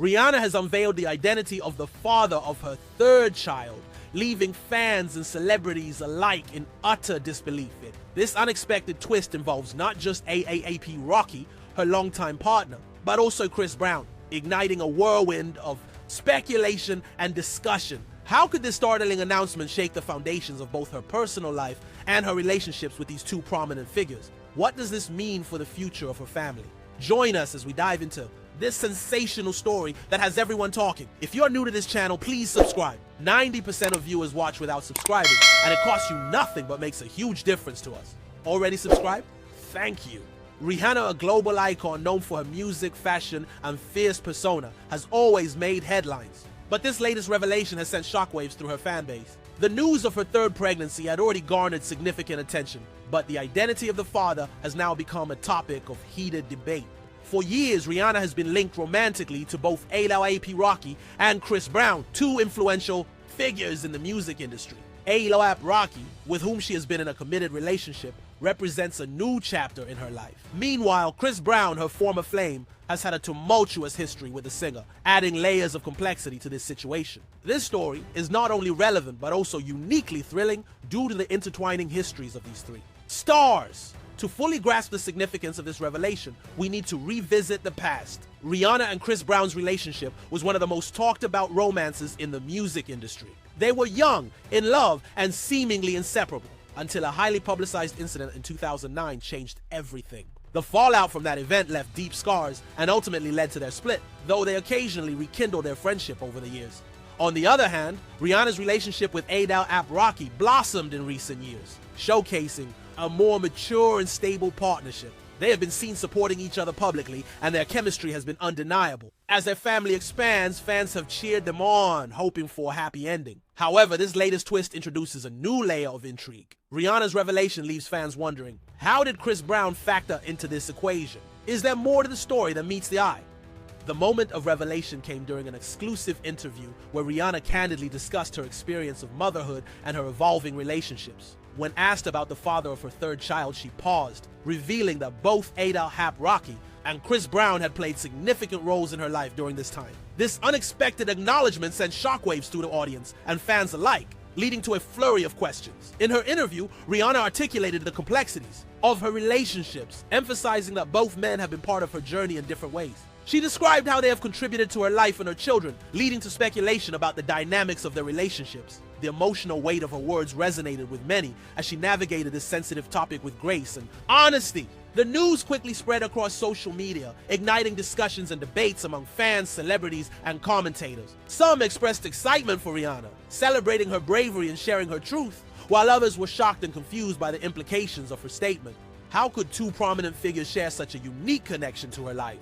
Rihanna has unveiled the identity of the father of her third child, leaving fans and celebrities alike in utter disbelief. This unexpected twist involves not just AAAP Rocky, her longtime partner, but also Chris Brown, igniting a whirlwind of speculation and discussion. How could this startling announcement shake the foundations of both her personal life and her relationships with these two prominent figures? What does this mean for the future of her family? Join us as we dive into this sensational story that has everyone talking. If you're new to this channel, please subscribe. 90% of viewers watch without subscribing, and it costs you nothing but makes a huge difference to us. Already subscribed? Thank you. Rihanna, a global icon known for her music, fashion, and fierce persona, has always made headlines. But this latest revelation has sent shockwaves through her fan base. The news of her third pregnancy had already garnered significant attention, but the identity of the father has now become a topic of heated debate. For years, Rihanna has been linked romantically to both A$AP Rocky and Chris Brown, two influential figures in the music industry. A$AP Rocky, with whom she has been in a committed relationship, represents a new chapter in her life. Meanwhile, Chris Brown, her former flame, has had a tumultuous history with the singer, adding layers of complexity to this situation. This story is not only relevant, but also uniquely thrilling due to the intertwining histories of these three stars. To fully grasp the significance of this revelation, we need to revisit the past. Rihanna and Chris Brown's relationship was one of the most talked about romances in the music industry. They were young, in love, and seemingly inseparable, until a highly publicized incident in 2009 changed everything. The fallout from that event left deep scars and ultimately led to their split, though they occasionally rekindled their friendship over the years. On the other hand, Rihanna's relationship with A$AP Rocky blossomed in recent years, showcasing a more mature and stable partnership. They have been seen supporting each other publicly, and their chemistry has been undeniable. As their family expands, fans have cheered them on, hoping for a happy ending. However, this latest twist introduces a new layer of intrigue. Rihanna's revelation leaves fans wondering, how did Chris Brown factor into this equation? Is there more to the story than meets the eye? The moment of revelation came during an exclusive interview where Rihanna candidly discussed her experience of motherhood and her evolving relationships. When asked about the father of her third child, she paused, revealing that both A$AP Rocky and Chris Brown had played significant roles in her life during this time. This unexpected acknowledgement sent shockwaves through the audience and fans alike, leading to a flurry of questions. In her interview, Rihanna articulated the complexities of her relationships, emphasizing that both men have been part of her journey in different ways. She described how they have contributed to her life and her children, leading to speculation about the dynamics of their relationships. The emotional weight of her words resonated with many as she navigated this sensitive topic with grace and honesty. The news quickly spread across social media, igniting discussions and debates among fans, celebrities, and commentators. Some expressed excitement for Rihanna, celebrating her bravery and sharing her truth, while others were shocked and confused by the implications of her statement. How could two prominent figures share such a unique connection to her life?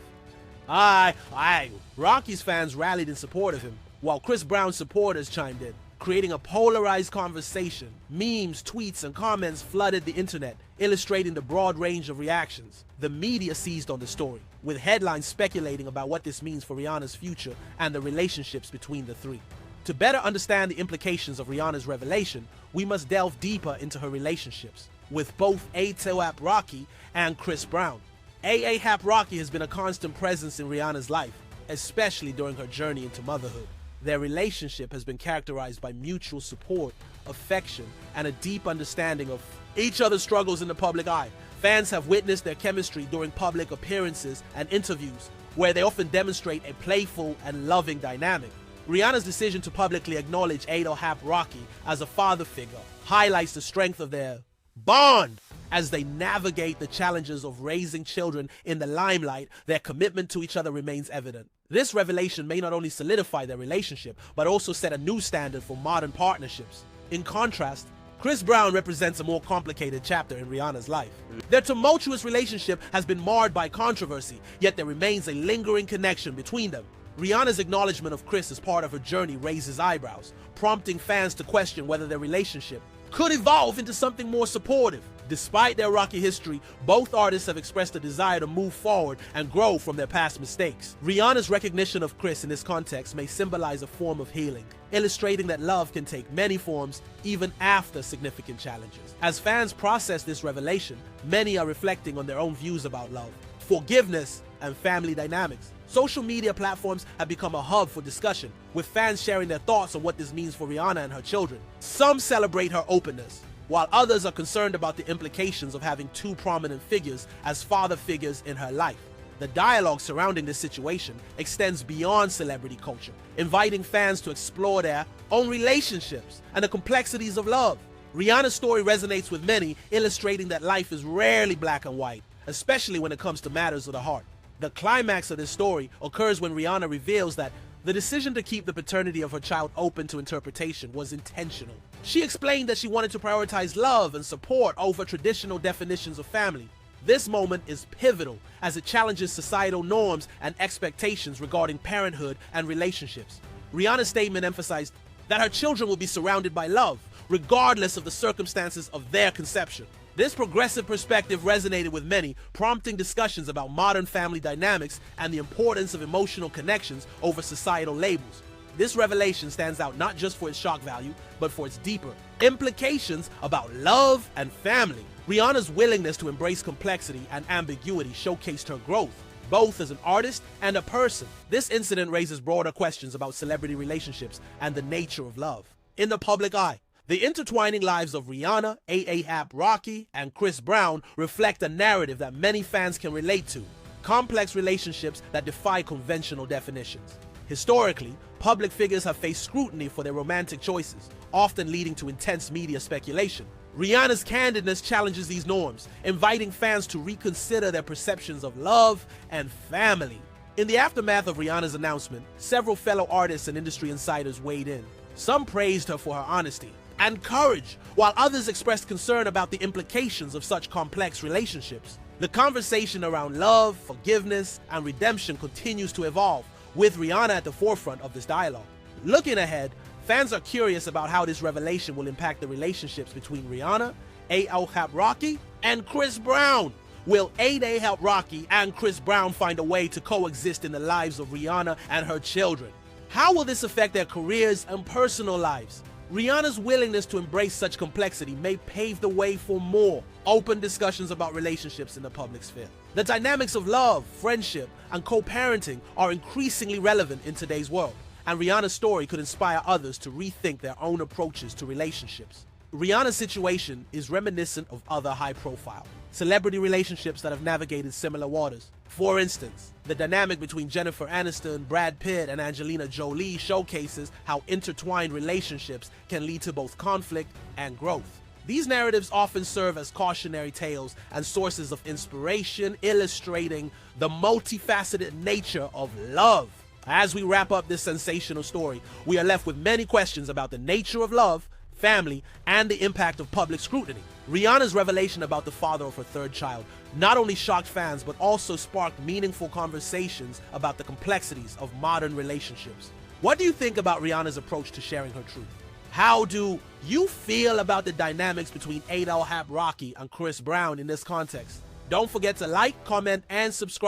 Rocky's fans rallied in support of him, while Chris Brown's supporters chimed in, creating a polarized conversation. Memes, tweets, and comments flooded the internet, illustrating the broad range of reactions. The media seized on the story, with headlines speculating about what this means for Rihanna's future and the relationships between the three. To better understand the implications of Rihanna's revelation, we must delve deeper into her relationships with both A$AP Rocky and Chris Brown. A$AP Rocky has been a constant presence in Rihanna's life, especially during her journey into motherhood. Their relationship has been characterized by mutual support, affection, and a deep understanding of each other's struggles in the public eye. Fans have witnessed their chemistry during public appearances and interviews, where they often demonstrate a playful and loving dynamic. Rihanna's decision to publicly acknowledge A$AP Rocky as a father figure highlights the strength of their bond. As they navigate the challenges of raising children in the limelight, their commitment to each other remains evident. This revelation may not only solidify their relationship, but also set a new standard for modern partnerships. In contrast, Chris Brown represents a more complicated chapter in Rihanna's life. Their tumultuous relationship has been marred by controversy, yet there remains a lingering connection between them. Rihanna's acknowledgement of Chris as part of her journey raises eyebrows, prompting fans to question whether their relationship could evolve into something more supportive. Despite their rocky history, both artists have expressed a desire to move forward and grow from their past mistakes. Rihanna's recognition of Chris in this context may symbolize a form of healing, illustrating that love can take many forms even after significant challenges. As fans process this revelation, many are reflecting on their own views about love, forgiveness, and family dynamics. Social media platforms have become a hub for discussion, with fans sharing their thoughts on what this means for Rihanna and her children. Some celebrate her openness, while others are concerned about the implications of having two prominent figures as father figures in her life. The dialogue surrounding this situation extends beyond celebrity culture, inviting fans to explore their own relationships and the complexities of love. Rihanna's story resonates with many, illustrating that life is rarely black and white, especially when it comes to matters of the heart. The climax of this story occurs when Rihanna reveals that the decision to keep the paternity of her child open to interpretation was intentional. She explained that she wanted to prioritize love and support over traditional definitions of family. This moment is pivotal as it challenges societal norms and expectations regarding parenthood and relationships. Rihanna's statement emphasized that her children will be surrounded by love, regardless of the circumstances of their conception. This progressive perspective resonated with many, prompting discussions about modern family dynamics and the importance of emotional connections over societal labels. This revelation stands out not just for its shock value, but for its deeper implications about love and family. Rihanna's willingness to embrace complexity and ambiguity showcased her growth, both as an artist and a person. This incident raises broader questions about celebrity relationships and the nature of love. In the public eye, the intertwining lives of Rihanna, A$AP Rocky, and Chris Brown reflect a narrative that many fans can relate to, complex relationships that defy conventional definitions. Historically, public figures have faced scrutiny for their romantic choices, often leading to intense media speculation. Rihanna's candidness challenges these norms, inviting fans to reconsider their perceptions of love and family. In the aftermath of Rihanna's announcement, several fellow artists and industry insiders weighed in. Some praised her for her honesty and courage, while others expressed concern about the implications of such complex relationships. The conversation around love, forgiveness, and redemption continues to evolve, with Rihanna at the forefront of this dialogue. Looking ahead, fans are curious about how this revelation will impact the relationships between Rihanna, A$AP Rocky, and Chris Brown. Will A$AP Rocky and Chris Brown find a way to coexist in the lives of Rihanna and her children? How will this affect their careers and personal lives? Rihanna's willingness to embrace such complexity may pave the way for more open discussions about relationships in the public sphere. The dynamics of love, friendship, and co-parenting are increasingly relevant in today's world, and Rihanna's story could inspire others to rethink their own approaches to relationships. Rihanna's situation is reminiscent of other high-profile celebrity relationships that have navigated similar waters. For instance, the dynamic between Jennifer Aniston, Brad Pitt, and Angelina Jolie showcases how intertwined relationships can lead to both conflict and growth. These narratives often serve as cautionary tales and sources of inspiration, illustrating the multifaceted nature of love. As we wrap up this sensational story, we are left with many questions about the nature of love, family, and the impact of public scrutiny. Rihanna's revelation about the father of her third child not only shocked fans, but also sparked meaningful conversations about the complexities of modern relationships. What do you think about Rihanna's approach to sharing her truth? How do you feel about the dynamics between A$AP Rocky and Chris Brown in this context? Don't forget to like, comment, and subscribe.